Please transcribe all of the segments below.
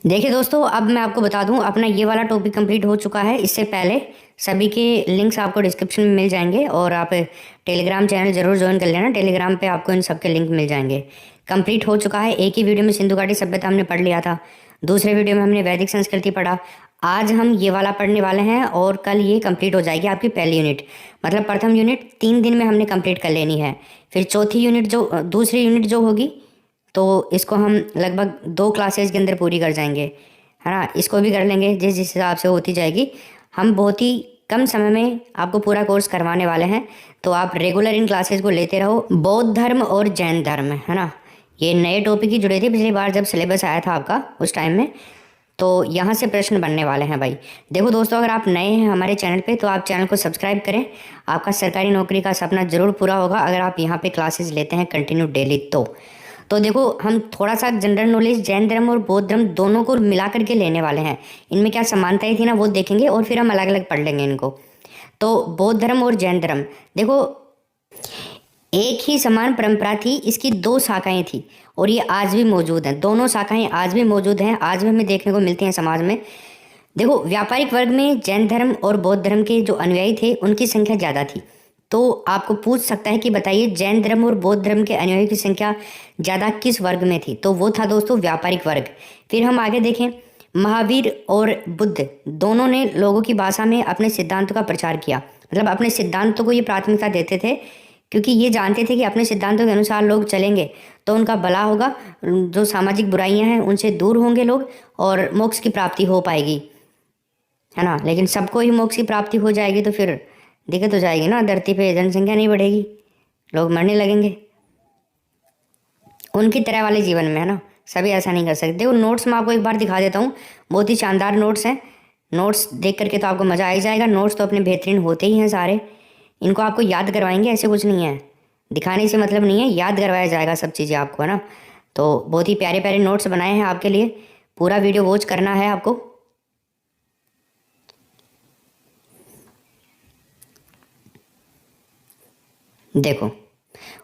देखिए दोस्तों, अब मैं आपको बता दूं, अपना ये वाला टॉपिक कंप्लीट हो चुका है। इससे पहले सभी के लिंक्स आपको डिस्क्रिप्शन में मिल जाएंगे और आप टेलीग्राम चैनल जरूर ज्वाइन कर लेना। टेलीग्राम पे आपको इन सब के लिंक मिल जाएंगे। कंप्लीट हो चुका है। एक ही वीडियो में सिंधु घाटी सभ्यता हमने पढ़ लिया था, दूसरे वीडियो में हमने वैदिक संस्कृति पढ़ा। आज हम ये वाला पढ़ने वाले हैं और कल ये कंप्लीट हो जाएगी आपकी पहली यूनिट। मतलब प्रथम यूनिट 3 दिन में हमने कंप्लीट कर लेनी है। फिर चौथी यूनिट जो दूसरी यूनिट जो होगी, तो इसको हम लगभग 2 क्लासेज के अंदर पूरी कर जाएंगे, है ना। इसको भी कर लेंगे जिस जिस हिसाब से होती जाएगी। हम बहुत ही कम समय में आपको पूरा कोर्स करवाने वाले हैं, तो आप रेगुलर इन क्लासेज को लेते रहो। बौद्ध धर्म और जैन धर्म, है ना, ये नए टॉपिक ही जुड़े थे पिछली बार जब सिलेबस आया था आपका उस टाइम में। तो यहाँ से प्रश्न बनने वाले हैं भाई। देखो दोस्तों, अगर आप नए हैं हमारे चैनल पे तो आप चैनल को सब्सक्राइब करें। आपका सरकारी नौकरी का सपना जरूर पूरा होगा अगर आप यहाँ पे क्लासेस लेते हैं कंटिन्यू डेली। तो देखो, हम थोड़ा सा जनरल नॉलेज जैन धर्म और बौद्ध धर्म दोनों को मिला करके लेने वाले हैं। इनमें क्या समानताएं थी ना, वो देखेंगे और फिर हम अलग अलग पढ़ लेंगे इनको। तो बौद्ध धर्म और जैन धर्म, देखो, एक ही समान परंपरा थी, इसकी 2 शाखाएं थी और ये आज भी मौजूद हैं। दोनों शाखाएं आज भी मौजूद हैं, आज भी हमें देखने को मिलती हैं समाज में। देखो, व्यापारिक वर्ग में जैन धर्म और बौद्ध धर्म के जो अनुयायी थे उनकी संख्या ज़्यादा थी। तो आपको पूछ सकता है कि बताइए जैन धर्म और बौद्ध धर्म के अनुयायियों की संख्या ज़्यादा किस वर्ग में थी, तो वो था दोस्तों व्यापारिक वर्ग। फिर हम आगे देखें, महावीर और बुद्ध दोनों ने लोगों की भाषा में अपने सिद्धांतों का प्रचार किया। मतलब अपने सिद्धांतों को ये प्राथमिकता देते थे, क्योंकि ये जानते थे कि अपने सिद्धांतों के अनुसार लोग चलेंगे तो उनका भला होगा, जो सामाजिक बुराइयां हैं उनसे दूर होंगे लोग और मोक्ष की प्राप्ति हो पाएगी, है ना। लेकिन सबको ही मोक्ष की प्राप्ति हो जाएगी तो फिर दिक्कत हो जाएगी ना, धरती पे जनसंख्या नहीं बढ़ेगी, लोग मरने लगेंगे उनकी तरह वाले जीवन में, है ना। सभी ऐसा नहीं कर सकते। देखो, नोट्स मैं आपको एक बार दिखा देता हूँ, बहुत ही शानदार नोट्स हैं। नोट्स देख करके तो आपको मज़ा आ ही जाएगा। नोट्स तो अपने बेहतरीन होते ही हैं सारे, इनको आपको याद करवाएंगे, ऐसे कुछ नहीं है। दिखाने से मतलब नहीं है, याद करवाया जाएगा सब चीज़ें आपको, है ना। तो बहुत ही प्यारे प्यारे नोट्स बनाए हैं आपके लिए, पूरा वीडियो वॉच करना है आपको। देखो,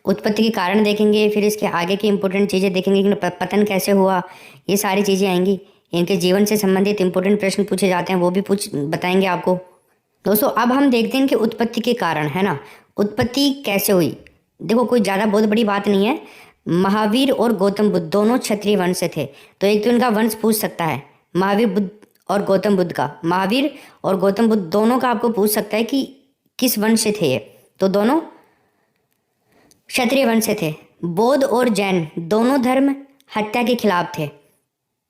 उत्पत्ति के कारण देखेंगे, फिर इसके आगे की इंपॉर्टेंट चीज़ें देखेंगे कि पतन कैसे हुआ, ये सारी चीज़ें आएंगी। इनके जीवन से संबंधित इंपॉर्टेंट प्रश्न पूछे जाते हैं, वो भी बताएंगे आपको। दोस्तों, अब हम देखते हैं कि उत्पत्ति के कारण, है ना, उत्पत्ति कैसे हुई। देखो, कोई ज़्यादा बहुत बड़ी बात नहीं है। महावीर और गौतम बुद्ध दोनों क्षत्रिय वंश से थे, तो एक तो इनका वंश पूछ सकता है, महावीर बुद्ध और गौतम बुद्ध का। महावीर और गौतम बुद्ध दोनों का आपको पूछ सकता है कि किस वंश से थे ये, तो दोनों क्षत्रिय वंश से थे। बौद्ध और जैन दोनों धर्म हत्या के खिलाफ थे,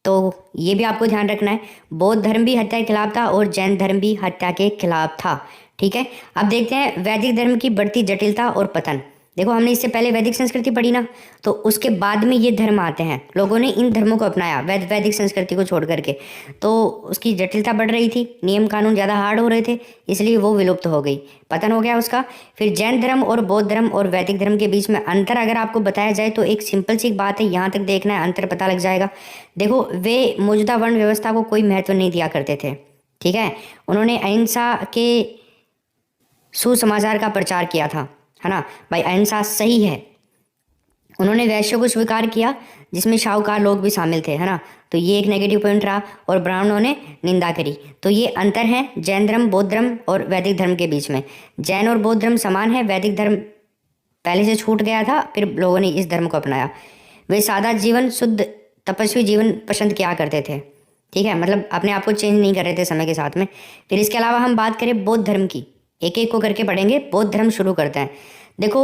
तो ये भी आपको ध्यान रखना है। बौद्ध धर्म भी हत्या के खिलाफ था और जैन धर्म भी हत्या के खिलाफ था, ठीक है। अब देखते हैं वैदिक धर्म की बढ़ती जटिलता और पतन। देखो, हमने इससे पहले वैदिक संस्कृति पढ़ी ना, तो उसके बाद में ये धर्म आते हैं। लोगों ने इन धर्मों को अपनाया वैदिक संस्कृति को छोड़ करके, तो उसकी जटिलता बढ़ रही थी, नियम कानून ज़्यादा हार्ड हो रहे थे, इसलिए वो विलुप्त हो गई, पतन हो गया उसका। फिर जैन धर्म और बौद्ध धर्म और वैदिक धर्म के बीच में अंतर अगर आपको बताया जाए तो एक सिंपल सी बात है, यहाँ तक देखना है, अंतर पता लग जाएगा। देखो, वे मौजूदा वर्ण व्यवस्था को कोई महत्व नहीं दिया करते थे, ठीक है। उन्होंने अहिंसा के सुसमाचार का प्रचार किया था, है ना भाई, अहिंसा सही है। उन्होंने वैश्यों को स्वीकार किया, जिसमें शाहूकार लोग भी शामिल थे, है ना। तो ये एक नेगेटिव पॉइंट रहा, और ब्राह्मणों ने निंदा करी। तो ये अंतर है जैन धर्म, बौद्ध धर्म और वैदिक धर्म के बीच में। जैन और बौद्ध धर्म समान है, वैदिक धर्म पहले से छूट गया था, फिर लोगों ने इस धर्म को अपनाया। वे सादा जीवन, शुद्ध तपस्वी जीवन पसंद किया करते थे, ठीक है। मतलब अपने आप को चेंज नहीं कर रहे थे समय के साथ में। फिर इसके अलावा हम बात करें बौद्ध धर्म की, एक एक को करके पढ़ेंगे। बौद्ध धर्म शुरू करते हैं। देखो,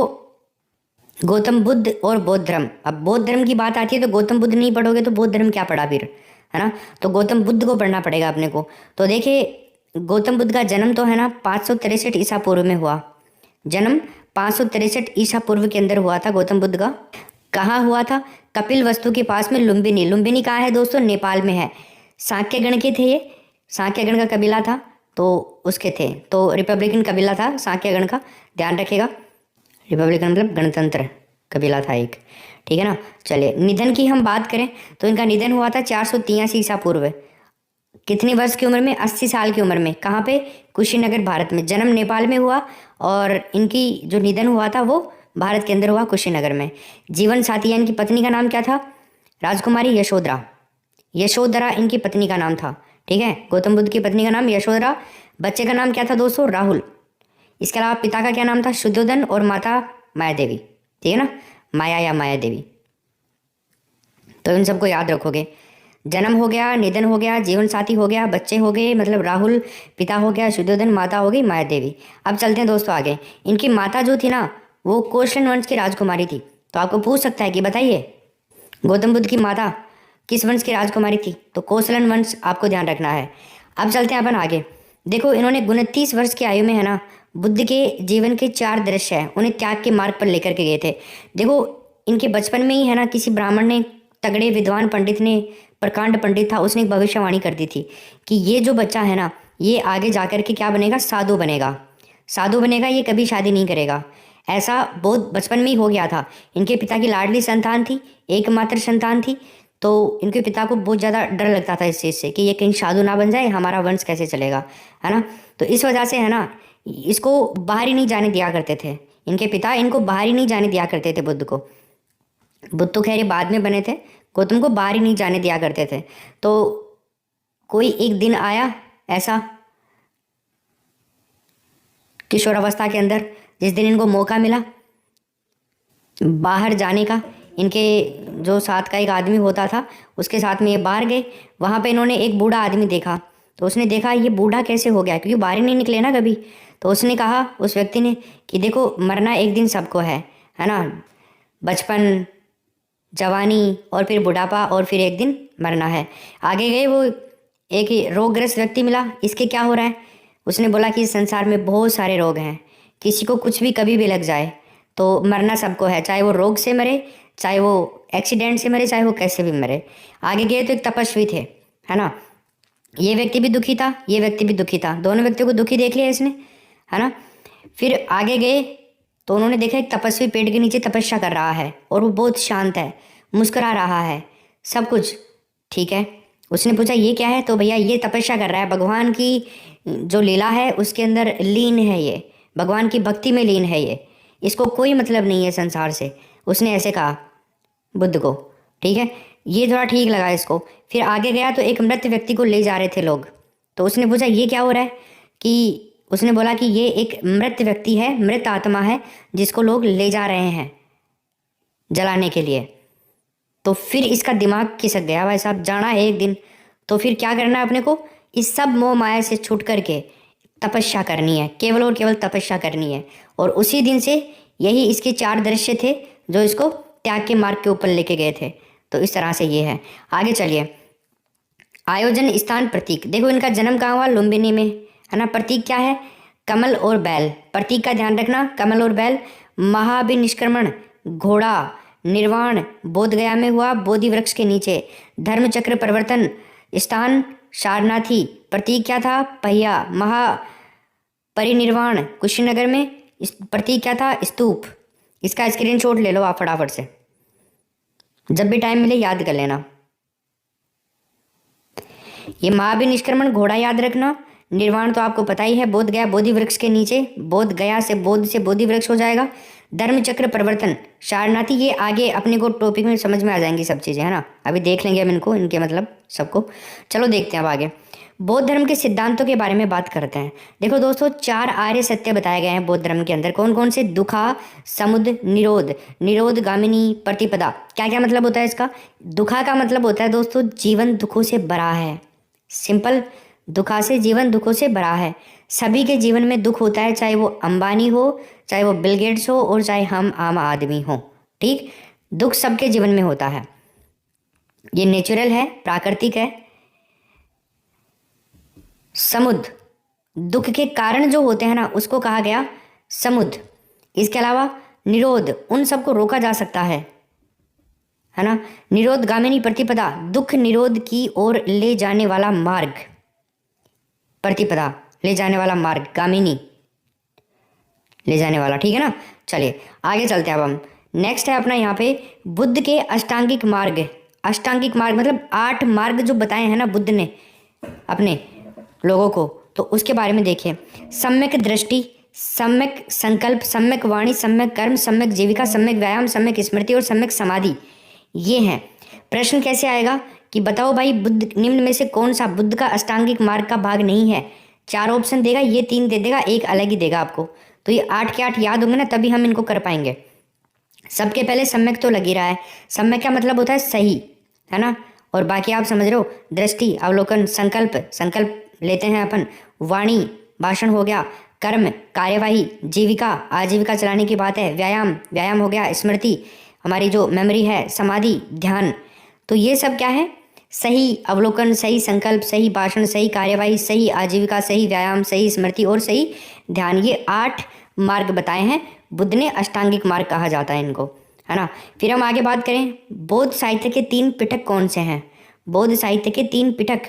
गौतम बुद्ध और बौद्ध धर्म। अब बौद्ध धर्म की बात आती है तो गौतम बुद्ध नहीं पढ़ोगे तो बौद्ध धर्म क्या पढ़ा फिर, है ना। तो गौतम बुद्ध को पढ़ना पड़ेगा अपने को। तो देखिए, गौतम बुद्ध का जन्म तो है ना 563 ईसा पूर्व में हुआ। जन्म 563 ईसा पूर्व के अंदर हुआ था गौतम बुद्ध का। कहाँ हुआ था? कपिल वस्तु के पास में लुम्बिनी। लुम्बिनी कहाँ है दोस्तों? नेपाल में है। सांक्य गण के थे ये, सांक्य गण का कबीला था, तो उसके थे। तो रिपब्लिकन कबीला था सांक्य गण का, ध्यान रखेगा। रिपब्लिकन मतलब गणतंत्र कबीला था एक, ठीक है ना। चलिए, निधन की हम बात करें तो इनका निधन हुआ था 483 ईसा पूर्व। कितनी वर्ष की उम्र में? 80 साल की उम्र में। कहाँ पे? कुशीनगर, भारत में। जन्म नेपाल में हुआ और इनकी जो निधन हुआ था वो भारत के अंदर हुआ, कुशीनगर में। जीवन साथी यानी कि पत्नी का नाम क्या था? राजकुमारी यशोधरा। यशोधरा इनकी पत्नी का नाम था। ठीक है, गौतम बुद्ध की पत्नी का नाम यशोधरा, बच्चे का नाम क्या था दोस्तों, राहुल। इसके अलावा पिता का क्या नाम था, शुद्धोधन, और माता माया देवी। ठीक है ना, माया या माया देवी। तो इन सबको याद रखोगे। जन्म हो गया, निधन हो गया, जीवन साथी हो गया, बच्चे हो गए मतलब राहुल, पिता हो गया शुद्धोधन, माता हो गई माया देवी। अब चलते हैं दोस्तों आगे। इनकी माता जो थी ना वो कोशलन वंश की राजकुमारी थी। तो आपको पूछ सकता है कि बताइए गौतम बुद्ध की माता किस वंश की राजकुमारी थी, तो कोसलन वंश आपको ध्यान रखना है। अब चलते हैं अपन आगे। देखो इन्होंने 29 वर्ष की आयु में है ना बुद्ध के जीवन के 4 दृश्य है उन्हें त्याग के मार्ग पर लेकर के गए थे। देखो इनके बचपन में ही है ना किसी ब्राह्मण ने, तगड़े विद्वान पंडित ने, प्रकांड पंडित था, उसने एक भविष्यवाणी कर दी थी कि ये जो बच्चा है ना ये आगे जाकर के क्या बनेगा, साधु बनेगा। साधु बनेगा, ये कभी शादी नहीं करेगा। ऐसा बहुत बचपन में ही हो गया था। इनके पिता की लाडली संतान थी, एकमात्र संतान थी। तो इनके पिता को बहुत ज़्यादा डर लगता था इस चीज़ से कि ये कहीं साधु ना बन जाए, हमारा वंश कैसे चलेगा, है ना। तो इस वजह से है ना इसको बाहर ही नहीं जाने दिया करते थे। इनके पिता इनको बाहर ही नहीं जाने दिया करते थे बुद्ध को। बुद्ध तो खैर ये बाद में बने थे, गौतम को बाहर ही नहीं जाने दिया करते थे। तो कोई एक दिन आया ऐसा किशोरावस्था के अंदर जिस दिन इनको मौका मिला बाहर जाने का। इनके जो साथ का एक आदमी होता था उसके साथ में ये बाहर गए। वहाँ पे इन्होंने एक बूढ़ा आदमी देखा। तो उसने देखा ये बूढ़ा कैसे हो गया, क्योंकि बाहर ही नहीं निकले ना कभी। तो उसने कहा उस व्यक्ति ने कि देखो मरना एक दिन सबको है ना, बचपन, जवानी और फिर बुढ़ापा और फिर एक दिन मरना है। आगे गए, वो एक रोगग्रस्त व्यक्ति मिला, इसके क्या हो रहा है। उसने बोला कि इस संसार में बहुत सारे रोग हैं, किसी को कुछ भी कभी भी लग जाए तो मरना सबको है, चाहे वो रोग से मरे, चाहे वो एक्सीडेंट से मरे, चाहे वो कैसे भी मरे। आगे गए तो एक तपस्वी थे, है ना। ये व्यक्ति भी दुखी था, ये व्यक्ति भी दुखी था, दोनों व्यक्तियों को दुखी देख लिया इसने, है ना। फिर आगे गए तो उन्होंने देखा एक तपस्वी पेड़ के नीचे तपस्या कर रहा है और वो बहुत शांत है, मुस्कुरा रहा है, सब कुछ ठीक है। उसने पूछा ये क्या है, तो भैया ये तपस्या कर रहा है, भगवान की जो लीला है उसके अंदर लीन है, ये भगवान की भक्ति में लीन है, ये इसको कोई मतलब नहीं है संसार से। उसने ऐसे कहा बुद्ध को, ठीक है। ये थोड़ा ठीक लगा इसको। फिर आगे गया तो एक मृत व्यक्ति को ले जा रहे थे लोग। तो उसने पूछा ये क्या हो रहा है, कि उसने बोला कि ये एक मृत व्यक्ति है, मृत आत्मा है जिसको लोग ले जा रहे हैं जलाने के लिए। तो फिर इसका दिमाग खिसक गया, भाई साहब जाना है एक दिन तो फिर क्या करना है अपने को, इस सब मोह माया से छूट करके तपस्या करनी है, केवल और केवल तपस्या करनी है। और उसी दिन से यही इसके 4 दृश्य थे जो इसको त्याग के मार्ग के ऊपर लेके गए थे। तो इस तरह से ये है। आगे चलिए, आयोजन स्थान प्रतीक। देखो इनका जन्म कहाँ हुआ, लुम्बिनी में, है ना। प्रतीक क्या है, कमल और बैल। प्रतीक का ध्यान रखना, कमल और बैल। महाभिनिष्क्रमण घोड़ा, निर्वाण बोधगया में हुआ बोधि वृक्ष के नीचे। धर्म चक्र परिवर्तन स्थान सारनाथी। प्रतीक क्या था, पहिया। महापरिनिर्वाण कुशीनगर में। प्रतीक क्या था, स्तूप। इसका स्क्रीनशॉट ले लो आप फटाफट से, जब भी टाइम मिले याद कर लेना। ये महाभिनिष्क्रमण घोड़ा याद रखना। निर्वाण तो आपको पता ही है, बोध गया बोधि वृक्ष के नीचे, बोध गया से बोधि वृक्ष हो जाएगा। धर्म चक्र परिवर्तन सारनाथी, ये आगे अपने को टॉपिक में समझ में आ जाएंगी सब चीज़ें, है ना। अभी देख लेंगे हम इनको, इनके मतलब सबको। चलो देखते हैं अब आगे। बौद्ध धर्म के सिद्धांतों के बारे में बात करते हैं। देखो दोस्तों 4 आर्य सत्य बताए गए हैं बौद्ध धर्म के अंदर। कौन कौन से, दुखा, समुद, निरोध, निरोध गामिनी प्रतिपदा। क्या क्या मतलब होता है इसका। दुखा का मतलब होता है दोस्तों जीवन दुखों से भरा है, सिंपल। दुखा से जीवन दुखों से भरा है। सभी के जीवन में दुख होता है, चाहे वो अंबानी हो, चाहे वो बिल गेट्स हो, और चाहे हम आम आदमी हो, ठीक। दुख सबके जीवन में होता है, ये नेचुरल है, प्राकृतिक है। समुद, दुख के कारण जो होते हैं ना उसको कहा गया समुद। इसके अलावा निरोध, उन सबको रोका जा सकता है ना। निरोध गामिनी प्रतिपदा, दुख निरोध की ओर ले जाने वाला मार्ग। प्रतिपदा ले जाने वाला मार्ग, गामिनी ले जाने वाला, ठीक है ना। चलिए आगे चलते हैं अब हम। नेक्स्ट है अपना यहाँ पे बुद्ध के अष्टांगिक मार्ग। अष्टांगिक मार्ग मतलब 8 मार्ग जो बताए हैं ना बुद्ध ने अपने लोगों को, तो उसके बारे में देखिए। सम्यक दृष्टि, सम्यक संकल्प, सम्यक वाणी, सम्यक कर्म, सम्यक जीविका, सम्यक व्यायाम, सम्यक स्मृति और सम्यक समाधि, ये हैं। प्रश्न कैसे आएगा कि बताओ भाई बुद्ध निम्न में से कौन सा बुद्ध का अष्टांगिक मार्ग का भाग नहीं है। 4 ऑप्शन देगा, ये 3 दे देगा, एक अलग ही देगा आपको। तो ये 8 के 8 याद होंगे ना, तभी हम इनको कर पाएंगे। सबके पहले सम्यक तो लग ही रहा है। सम्यक का मतलब होता है सही, है ना। और बाकी आप समझ रहे हो, दृष्टि, अवलोकन, संकल्प, संकल्प लेते हैं अपन, वाणी, भाषण हो गया, कर्म, कार्यवाही, जीविका, आजीविका चलाने की बात है, व्यायाम, व्यायाम हो गया, स्मृति, हमारी जो मेमोरी है, समाधि, ध्यान। तो ये सब क्या है, सही अवलोकन, सही संकल्प, सही भाषण, सही कार्यवाही, सही आजीविका, सही व्यायाम, सही स्मृति और सही ध्यान। ये 8 मार्ग बताए हैं बुद्ध ने, अष्टांगिक मार्ग कहा जाता है इनको, है ना। फिर हम आगे बात करें, बौद्ध साहित्य के 3 पिटक कौन से हैं। बौद्ध साहित्य के 3 पिटक,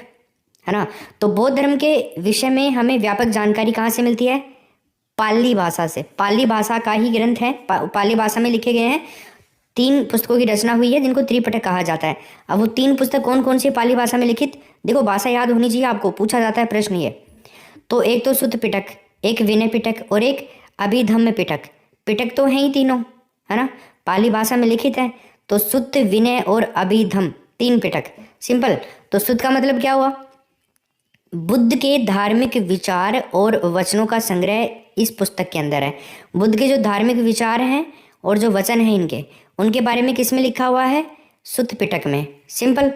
है ना। तो बौद्ध धर्म के विषय में हमें व्यापक जानकारी कहाँ से मिलती है, पाली भाषा से। पाली भाषा का ही ग्रंथ है, पाली भाषा में लिखे गए हैं। 3 पुस्तकों की रचना हुई है जिनको त्रिपिटक कहा जाता है। अब वो 3 पुस्तक कौन कौन सी पाली भाषा में लिखित, देखो भाषा याद होनी चाहिए आपको, पूछा जाता है प्रश्न ये। तो एक तो सुत्त पिटक, एक विनय पिटक और एक अभिधम्म पिटक। पिटक तो है ही तीनों, है ना, पाली भाषा में लिखित है। तो सुत्त, विनय और अभिधम, 3 पिटक। सिंपल। तो सुत्त का मतलब क्या हुआ, बुद्ध के धार्मिक विचार और वचनों का संग्रह इस पुस्तक के अंदर है। बुद्ध के जो धार्मिक विचार हैं और जो वचन हैं इनके, उनके बारे में किस में लिखा हुआ है, सुत्त पिटक में। सिंपल।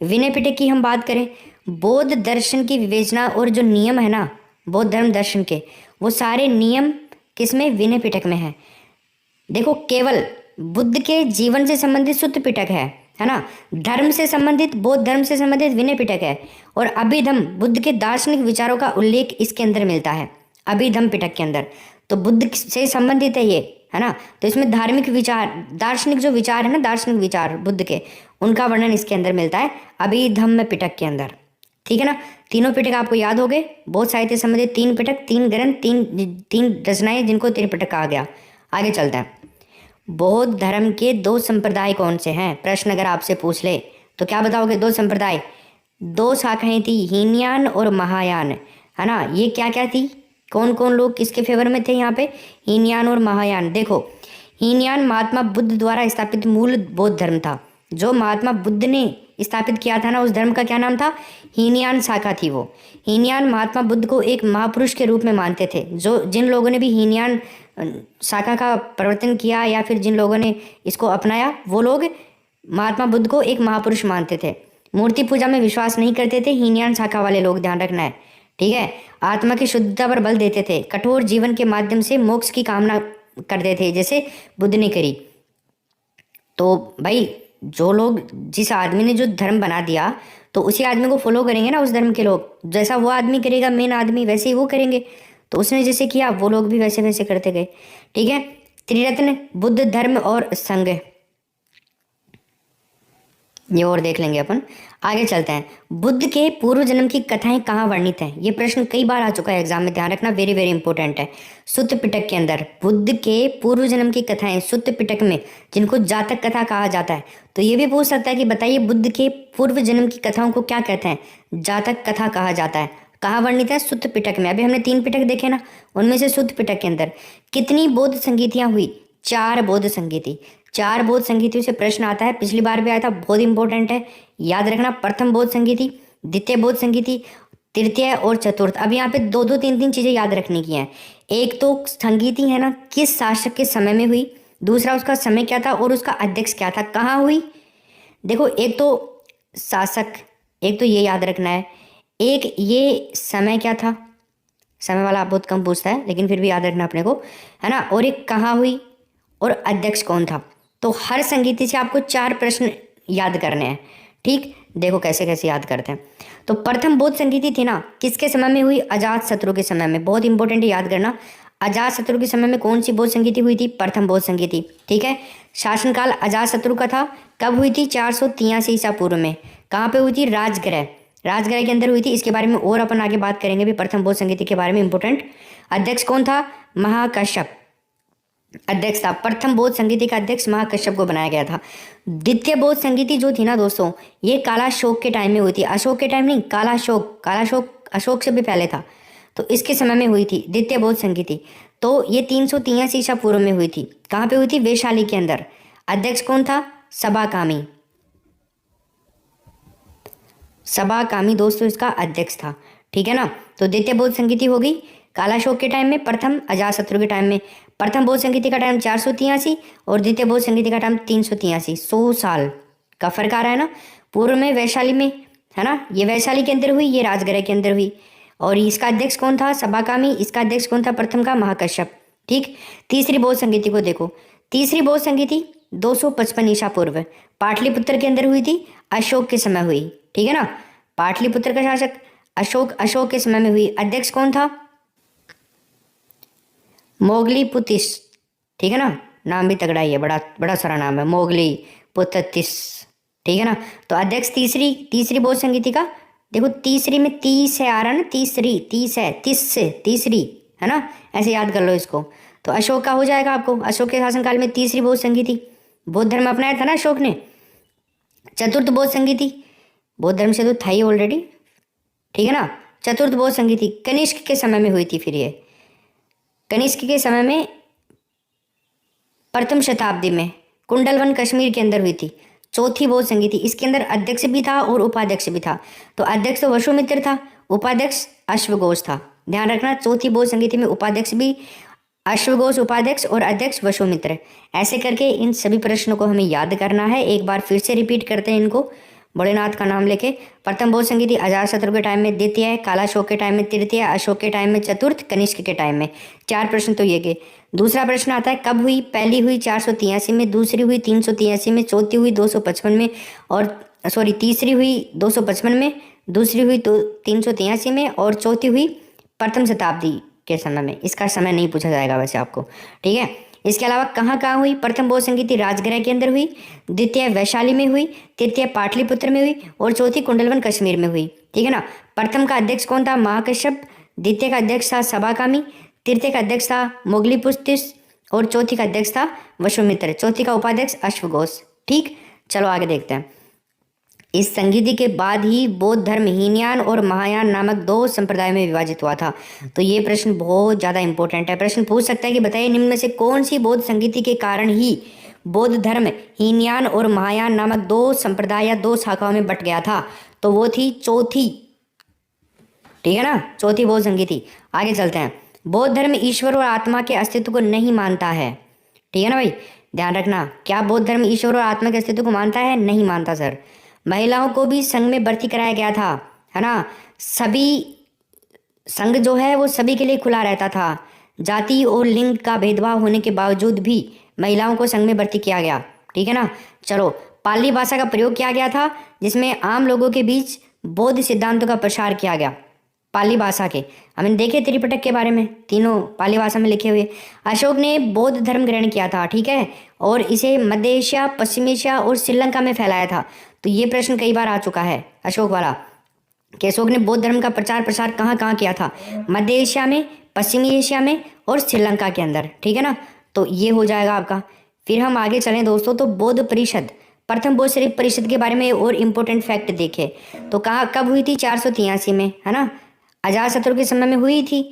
विनय पिटक की हम बात करें, बौद्ध दर्शन की विवेचना और जो नियम है ना बौद्ध धर्म दर्शन के, वो सारे नियम किस में, विनय पिटक में है। देखो केवल बुद्ध के जीवन से संबंधित सुत्त पिटक है ना। धर्म से संबंधित, बौद्ध धर्म से संबंधित विनय पिटक है। और अभिधम, बुद्ध के दार्शनिक विचारों का उल्लेख इसके अंदर मिलता है, अभिधम पिटक के अंदर। तो बुद्ध से संबंधित है ये, है ना। तो इसमें धार्मिक विचार, दार्शनिक जो विचार है ना, दार्शनिक विचार बुद्ध के, उनका वर्णन इसके अंदर मिलता है अभिधम्म पिटक के अंदर। ठीक है ना। तीनों पिटक आपको याद हो गए। बौद्ध साहित्य से संबंधित 3 पिटक, 3 ग्रंथ, 3 रचनाएं जिनको त्रिपिटक कहा गया। आगे चलते हैं। बौद्ध धर्म के 2 संप्रदाय कौन से हैं, प्रश्न अगर आपसे पूछ ले तो क्या बताओगे। 2 संप्रदाय, 2 शाखाएं थी, हीनयान और महायान, है ना। ये क्या क्या थी, कौन कौन लोग किसके फेवर में थे यहाँ पे, हीनयान और महायान। देखो हीनयान महात्मा बुद्ध द्वारा स्थापित मूल बौद्ध धर्म था। जो महात्मा बुद्ध ने स्थापित किया था ना, उस धर्म का क्या नाम था, हीनयान शाखा थी वो। हीनयान महात्मा बुद्ध को एक महापुरुष के रूप में मानते थे। जो जिन लोगों ने भी हीनयान शाखा का प्रवर्तन किया या फिर जिन लोगों ने इसको अपनाया, वो लोग महात्मा बुद्ध को एक महापुरुष मानते थे। मूर्ति पूजा में विश्वास नहीं करते थे हीनयान शाखा वाले लोग, ध्यान रखना है, ठीक है। आत्मा की शुद्धता पर बल देते थे, कठोर जीवन के माध्यम से मोक्ष की कामना करते थे, जैसे बुद्ध ने करी। तो भाई जो लोग, जिस आदमी ने जो धर्म बना दिया, तो उसी आदमी को फॉलो करेंगे ना उस धर्म के लोग। जैसा वो आदमी करेगा, मेन आदमी, वैसे ही वो करेंगे। तो उसने जैसे किया, वो लोग भी वैसे वैसे करते गए। ठीक है। त्रिरत्न, बुद्ध धर्म और संघ, ये और देख लेंगे अपन। आगे चलते हैं। बुद्ध के पूर्व जन्म की कथाएं कहाँ वर्णित हैं, ये प्रश्न कई बार आ चुका है एग्जाम में, ध्यान रखना, वेरी वेरी इंपॉर्टेंट है। सुत्त पिटक के अंदर बुद्ध के पूर्व जन्म की कथाएं सुत्त पिटक में, जिनको जातक कथा कहा जाता है। तो ये भी पूछ सकता है कि बताइए बुद्ध के पूर्व जन्म की कथाओं को क्या कहते हैं, जातक कथा कहा जाता है। कहाँ वर्णित है, सुत्त पिटक में। अभी हमने 3 पिटक देखे ना, उनमें से सुत्त पिटक के अंदर कितनी बौद्ध संगीतियां हुई, 4 बौद्ध संगीति। 4 बौद्ध संगीतियों से प्रश्न आता है, पिछली बार भी आया था, बहुत इंपॉर्टेंट है, याद रखना। प्रथम बौद्ध संगीति, द्वितीय बौद्ध संगीति, तृतीय और चतुर्थ। अब यहाँ पे 2-2, 3-3 चीजें याद रखने की हैं। एक तो संगीति है ना, किस शासक के समय में हुई, दूसरा उसका समय क्या था और उसका अध्यक्ष क्या था, कहाँ हुई। देखो एक तो शासक, एक तो ये याद रखना है, एक ये समय क्या था, समय वाला बहुत कम पूछता है लेकिन फिर भी याद रखना अपने को, है ना। और एक कहाँ हुई और अध्यक्ष कौन था। तो हर संगीति से आपको 4 प्रश्न याद करने हैं। ठीक, देखो कैसे कैसे याद करते हैं। तो प्रथम बौद्ध संगीति थी ना, किसके समय में हुई, अजात शत्रु के समय में। बहुत इंपॉर्टेंट है, याद करना। अजात शत्रु के समय में कौन सी बौद्ध संगीति हुई थी, प्रथम बौद्ध संगीति। ठीक है। शासनकाल अजात शत्रु का था, कब हुई थी, 483 ईसा पूर्व में। कहाँ पे हुई थी, राजगृह, राजगृह के अंदर हुई थी। इसके बारे में और अपन आगे बात करेंगे भी, प्रथम बौद्ध संगीति के बारे में इंपॉर्टेंट। अध्यक्ष कौन था, महाकश्यप अध्यक्ष था। प्रथम बौद्ध संगीति का अध्यक्ष महाकश्यप को बनाया गया था। द्वितीय बौद्ध संगीति जो थी ना दोस्तों, ये कालाशोक के टाइम में हुई थी, अशोक के टाइम नहीं, कालाशोक अशोक से भी पहले था। तो इसके समय में हुई थी द्वितीय बौद्ध संगीति। तो ये 383 ईसा पूर्व में हुई थी। कहाँ पे हुई थी, वैशाली के अंदर। अध्यक्ष कौन था, सभाकामी। सभा कामी दोस्तों इसका अध्यक्ष था, ठीक है ना। तो द्वितीय बौद्ध संगीति होगी कालाशोक के टाइम में, प्रथम अजातशत्रु के टाइम में। प्रथम बौद्ध संगीति का टाइम 483 और द्वितीय बौद्ध संगीति का टाइम 383, 100 साल का फर्क आ रहा है ना। पूर्व में वैशाली में, है ना, ये वैशाली के अंदर हुई, ये राजगृह के अंदर हुई। और इसका अध्यक्ष कौन था? सभाकामी। इसका अध्यक्ष कौन था? प्रथम का महाकश्यप, ठीक। तीसरी बौद्ध संगीति को देखो, तीसरी बौद्ध संगीति 255 ईसा पूर्व पाटलिपुत्र के अंदर हुई थी, अशोक के समय हुई, ठीक है ना। पाटलिपुत्र का शासक अशोक के समय में हुई। अध्यक्ष कौन था? मोगलीपुतिस, ठीक है ना, नाम भी तगड़ा ही है, बड़ा बड़ा सारा नाम है, मोगलीपुतिस, ठीक है ना। तो अध्यक्ष तीसरी बौद्ध संगीति का देखो, तीसरी में 30 है आ रहा है ना, तीसरी है ना, ऐसे याद कर लो इसको। तो अशोक का हो जाएगा आपको, अशोक के शासनकाल में तीसरी बौद्ध संगीति, बौद्ध धर्म अपनाया था ना अशोक ने। चतुर्थ बौद्ध संगीति, बौद्ध धर्म से तो था ही ऑलरेडी, ठीक है ना। चतुर्थ बौद्ध संगीति कनिष्क के समय में हुई थी। फिर ये कनिष्क के समय में प्रथम शताब्दी में कुंडलवन कश्मीर के अंदर हुई थी। चौथी बौद्ध संगीति, इसके अंदर अध्यक्ष भी था और उपाध्यक्ष भी था। तो अध्यक्ष तो वसुमित्र था, उपाध्यक्ष अश्वघोष था, ध्यान रखना। चौथी बौद्ध संगीति में उपाध्यक्ष भी अश्वघोष उपाध्यक्ष और अध्यक्ष वसुमित्र। ऐसे करके इन सभी प्रश्नों को हमें याद करना है। एक बार फिर से रिपीट करते हैं इनको, भोलेनाथ का नाम लेके। प्रथम बौद्ध संगीति अजातशत्रु के टाइम में, द्वितीय कालाशोक के टाइम में, तृतीय अशोक के टाइम में, चतुर्थ कनिष्क के टाइम में। 4 प्रश्न तो ये गए। दूसरा प्रश्न आता है कब हुई? पहली हुई 483 में, दूसरी हुई 383 में, चौथी हुई 255 में, और तीसरी हुई 255 में, दूसरी हुई 383 में, और चौथी हुई प्रथम शताब्दी के समय में। इसका समय नहीं पूछा जाएगा वैसे आपको, ठीक है। इसके अलावा कहाँ हुई? प्रथम बौद्ध संगीति राजगृह के अंदर हुई, द्वितीय वैशाली में हुई, तृतीय पाटलिपुत्र में हुई, और चौथी कुंडलवन कश्मीर में हुई, ठीक है ना। प्रथम का अध्यक्ष कौन था? महाकश्यप। द्वितीय का अध्यक्ष था सभाकामी, तृतीय का अध्यक्ष था मोगलीपुतिस, और चौथी का अध्यक्ष था वसुमित्र, चौथी का उपाध्यक्ष अश्वघोष, ठीक। चलो आगे देखते हैं। इस संगीति के बाद ही बौद्ध धर्म हीनयान और महायान नामक 2 संप्रदाय में विभाजित हुआ था। तो ये प्रश्न बहुत ज़्यादा इंपॉर्टेंट है। प्रश्न पूछ सकता है कि बताइए निम्न में से कौन सी बौद्ध संगीति के कारण ही बौद्ध धर्म हीनयान और महायान नामक 2 संप्रदाय या 2 शाखाओं में बट गया था? तो वो थी चौथी, ठीक है ना, चौथी बौद्ध संगीति। आगे चलते हैं। बौद्ध धर्म ईश्वर और आत्मा के अस्तित्व को नहीं मानता है, ठीक है ना भाई, ध्यान रखना। क्या बौद्ध धर्म ईश्वर और आत्मा के अस्तित्व को मानता है? नहीं मानता सर। महिलाओं को भी संघ में भर्ती कराया गया था, है ना। सभी संघ जो है वो सभी के लिए खुला रहता था। जाति और लिंग का भेदभाव होने के बावजूद भी महिलाओं को संघ में भर्ती किया गया, ठीक है ना। चलो, पाली भाषा का प्रयोग किया गया था, जिसमें आम लोगों के बीच बौद्ध सिद्धांतों का प्रसार किया गया। पाली भाषा के हमने देखे त्रिपिटक के बारे में, तीनों पाली भाषा में लिखे हुए। अशोक ने बौद्ध धर्म ग्रहण किया था, ठीक है, और इसे मध्य एशिया, पश्चिम एशिया और श्रीलंका में फैलाया था। तो ये प्रश्न कई बार आ चुका है अशोक वाला, कि अशोक ने बौद्ध धर्म का प्रचार प्रसार कहाँ कहाँ किया था? मध्य एशिया में, पश्चिमी एशिया में और श्रीलंका के अंदर, ठीक है ना। तो ये हो जाएगा आपका। फिर हम आगे चलें दोस्तों, तो बौद्ध परिषद, प्रथम बौद्ध परिषद के बारे में और इम्पोर्टेंट फैक्ट देखे तो कहाँ कब हुई थी? 483 में, है ना, अजातशत्रु के समय में हुई थी,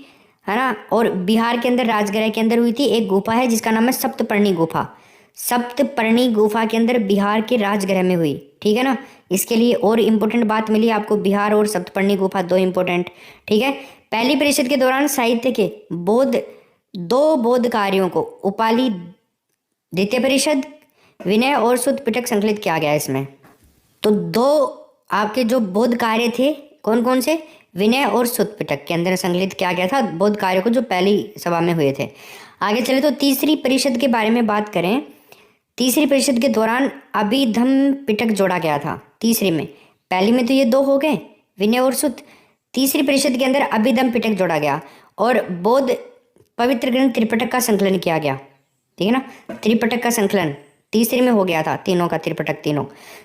है ना। और बिहार के अंदर राजगृह के अंदर हुई थी। एक गुफा है जिसका नाम है सप्तपर्णी गुफा, सप्तपर्णी गुफा के अंदर बिहार के राजगृह में हुई, ठीक है ना। इसके लिए और इम्पोर्टेंट बात मिली आपको, बिहार और सप्तपर्णी गुफा 2 इम्पोर्टेंट, ठीक है। पहली परिषद के दौरान साहित्य के 2 बौद्ध कार्यों को उपाली, द्वितीय परिषद विनय और सुत्त पिटक संकलित किया गया इसमें। तो 2 आपके जो बौद्ध कार्य थे कौन कौन से? विनय और सुत्त पिटक के अंदर संकलित किया गया था बौद्ध कार्यों को, जो पहली सभा में हुए थे। आगे चले तो तीसरी परिषद के बारे में बात करें। तीसरी परिषद के दौरान अभिधम्म पिटक जोड़ा गया था। तीसरी में, पहली में तो ये 2 हो गए, विनय और सुत्त। तीसरी परिषद के अंदर अभिधम्म पिटक जोड़ा गया और बौद्ध पवित्र ग्रंथ त्रिपिटक का संकलन किया गया, ठीक है ना। त्रिपिटक का संकलन तीसरी में हो गया था, तीनों का, त्रिपिटक तीनों।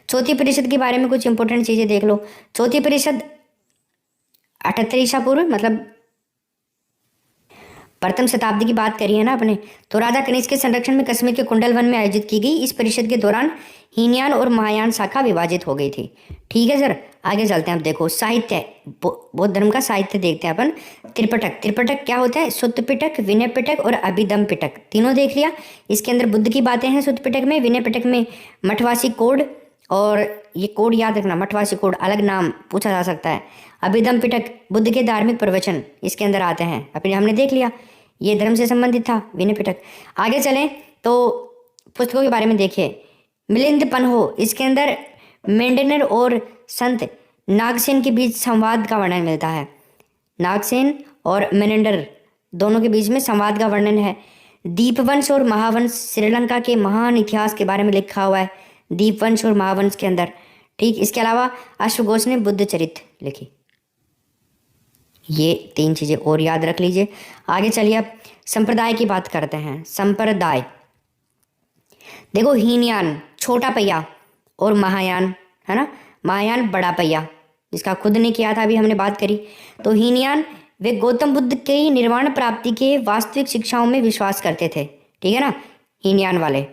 चौथी परिषद के बारे में कुछ इंपॉर्टेंट चीजें देख लो। चौथी परिषद 78 ईसा पूर्व, मतलब प्रथम शताब्दी की बात करी है ना अपने, तो राजा कनिष्क के संरक्षण में कश्मीर के कुंडलवन में आयोजित की गई। इस परिषद के दौरान हीनयान और महायान शाखा विभाजित हो गई थी, ठीक है सर। आगे चलते हैं। अब देखो साहित्य, बौद्ध धर्म का साहित्य देखते हैं अपन। त्रिपिटक, त्रिपिटक क्या होता है? सुत्त पिटक, विनय पिटक और अभिधम्म पिटक, तीनों देख लिया। इसके अंदर बुद्ध की बातें हैं सुत्त पिटक में, विनय पिटक में मठवासी कोड और ये कोड याद रखना, मठवासी कोड, अलग नाम पूछा जा सकता है। अभिधम पिटक, बुद्ध के धार्मिक प्रवचन इसके अंदर आते हैं। अपने हमने देख लिया, ये धर्म से संबंधित था, विनय पिटक। आगे चलें तो पुस्तकों के बारे में देखिए। मिलिंद पन्हो, इसके अंदर मेंडेनर और संत नागसेन के बीच संवाद का वर्णन मिलता है। नागसेन और मेनेंडर दोनों के बीच में संवाद का वर्णन है। दीपवंश और महावंश, श्रीलंका के महान इतिहास के बारे में लिखा हुआ है दीपवंश और महावंश के अंदर। ठीक, इसके अलावा अश्वघोष ने बुद्ध चरित लिखी। ये 3 चीजें और याद रख लीजिए। आगे चलिए अब संप्रदाय की बात करते हैं। संप्रदाय देखो, हीनयान छोटा पहिया और महायान, है ना, महायान बड़ा पहिया, जिसका खुद ने किया था, अभी हमने बात करी। तो हीनयान वे गौतम बुद्ध के निर्वाण प्राप्ति के वास्तविक शिक्षाओं में विश्वास करते थे, ठीक है ना, हीनयान वाले।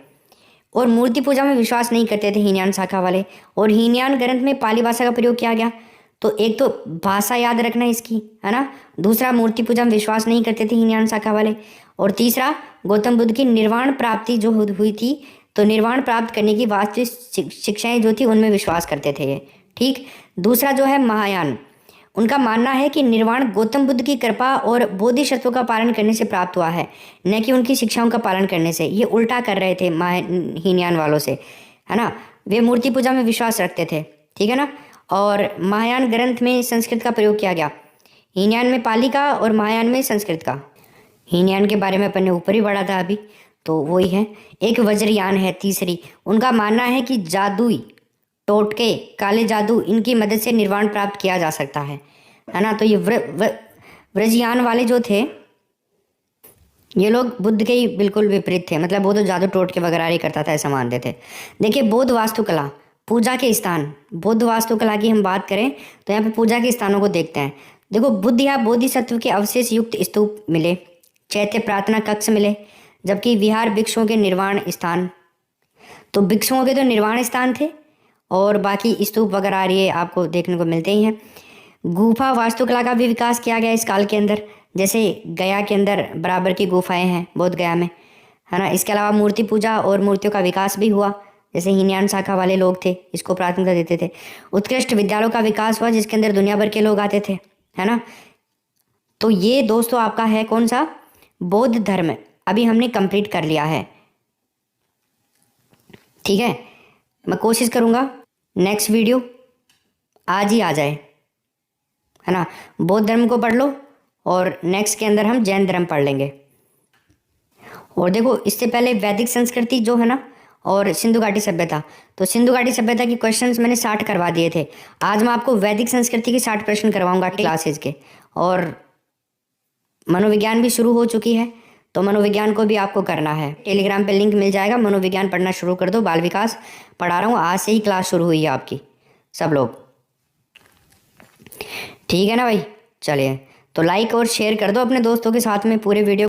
और मूर्ति पूजा में विश्वास नहीं करते थे हीनयान शाखा वाले। और हीनयान ग्रंथ में पाली भाषा का प्रयोग किया गया। तो एक तो भाषा याद रखना इसकी, है ना, दूसरा मूर्ति पूजा में विश्वास नहीं करते थे हीनयान शाखा वाले, और तीसरा गौतम बुद्ध की निर्वाण प्राप्ति जो हुई थी, तो निर्वाण प्राप्त करने की वास्तविक शिक्षाएं जो थी उनमें विश्वास करते थे ये। ठीक, दूसरा जो है महायान, उनका मानना है कि निर्वाण गौतम बुद्ध की कृपा और बोधिसत्वों का पालन करने से प्राप्त हुआ है, न कि उनकी शिक्षाओं का पालन करने से। ये उल्टा कर रहे थे हीनयान वालों से, है ना। वे मूर्ति पूजा में विश्वास रखते थे, ठीक है ना। और महायान ग्रंथ में संस्कृत का प्रयोग किया गया, हीनयान में पाली का और महायान में संस्कृत का। हीनयान के बारे में अपन ने ऊपर ही पढ़ा था अभी, तो वही है। एक वज्रयान है तीसरी, उनका मानना है कि जादुई टोटके, काले जादू, इनकी मदद से निर्वाण प्राप्त किया जा सकता है ना। तो ये व्रजयान वाले जो थे, ये लोग बुद्ध के ही बिल्कुल विपरीत थे, मतलब वो तो जादू टोटके वगैरह ही करता था, ऐसा मानते थे। देखिए, बौद्ध वास्तुकला, पूजा के स्थान, बौद्ध वास्तुकला की हम बात करें तो यहाँ पे पूजा के स्थानों को देखते हैं। देखो, बुद्ध या बोधिसत्व के अवशेष युक्त स्तूप मिले, चैत्य प्रार्थना कक्ष मिले, जबकि विहार भिक्षुओं के निर्वाण स्थान, तो भिक्षुओं के तो निर्वाण स्थान थे, और बाकी स्तूप वगैरह ये आपको देखने को मिलते ही हैं। गुफा वास्तुकला का भी विकास किया गया इस काल के अंदर, जैसे गया के अंदर बराबर की गुफाएं हैं बोध गया में, है ना। इसके अलावा मूर्ति पूजा और मूर्तियों का विकास भी हुआ, जैसे हीनयान शाखा वाले लोग थे, इसको प्राथमिकता देते थे। उत्कृष्ट विद्यालयों का विकास हुआ, जिसके अंदर दुनिया भर के लोग आते थे, है ना। तो ये दोस्तों आपका है कौन सा, बौद्ध धर्म, अभी हमने कंप्लीट कर लिया है, ठीक है। मैं कोशिश करूँगा नेक्स्ट वीडियो आज ही आ जाए, है ना। बौद्ध धर्म को पढ़ लो और नेक्स्ट के अंदर हम जैन धर्म पढ़ लेंगे। और देखो, इससे पहले वैदिक संस्कृति जो है ना, और सिंधु घाटी सभ्यता, तो सिंधु घाटी सभ्यता की क्वेश्चंस मैंने 60 करवा दिए थे। आज मैं आपको वैदिक संस्कृति के 60 प्रश्न करवाऊंगा क्लासेज के। और मनोविज्ञान भी शुरू हो चुकी है, तो मनोविज्ञान को भी आपको करना है। टेलीग्राम पे लिंक मिल जाएगा, मनोविज्ञान पढ़ना शुरू कर दो। बाल विकास पढ़ा रहा हूँ, आज से ही क्लास शुरू हुई है आपकी, सब लोग, ठीक है ना भाई। चलिए, तो लाइक और शेयर कर दो अपने दोस्तों के साथ में पूरे वीडियो।